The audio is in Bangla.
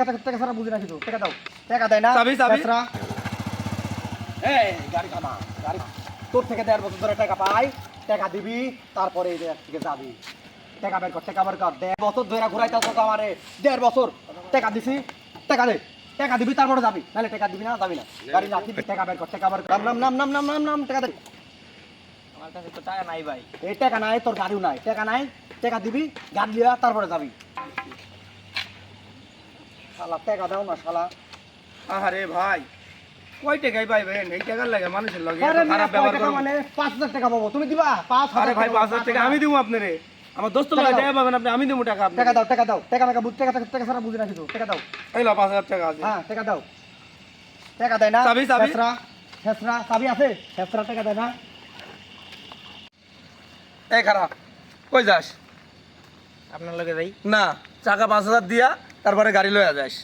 টাকা ছাড়া বুঝি রাখি তো টাকা দাও টাকা দেয় না চাবি এই গাড়ি থামা গাড়ি তোর থেকে 1.5 বছর ধরে টাকা পাই টাকা দিবি তারপরে এই থেকে যাবি টাকা বের কর 1.5 বছর ধরে ঘুরাইতেছ তো আমারে 1.5 বছর টাকা দিছি টাকা দে টাকা দিবি তারপরে যাবি নাহলে টাকা দিবি না যাবি না গাড়ি রাখি টাকা বের কর নাম টাকা দে আমার কাছে তো টাকা নাই ভাই। এই টাকা নাই তোর গাড়িও নাই টাকা দিবি গাড়ি লিয়া তারপরে যাবি শালা টাকা দাও না শালা আরে ভাই কয় টাকাই পাইবেন এই টাকার লাগে মানুষের লাগে আরে খারাপ ব্যবহার করো। মানে 5000 টাকা পাবো তুমি দিবা 5000 আরে ভাই 5000 টাকা আমি দেবো আপনারে আমার দোস্ত লাগে টাকা পাবেন আপনি আমি দেবো টাকা আপনি টাকা দাও টাকা ছাড়া বুঝি রাখি তো টাকা দাও এই লো 5000 টাকা আছে। হ্যাঁ টাকা দাও টাকা দেয় না চাবি হেসরা চাবি আছে হেসরা টাকা দেয় না এই খারাপ কই যাস আপনার লগে যাই না টাকা 5000 দিয়া তারপরে গাড়ি লইয়া যাস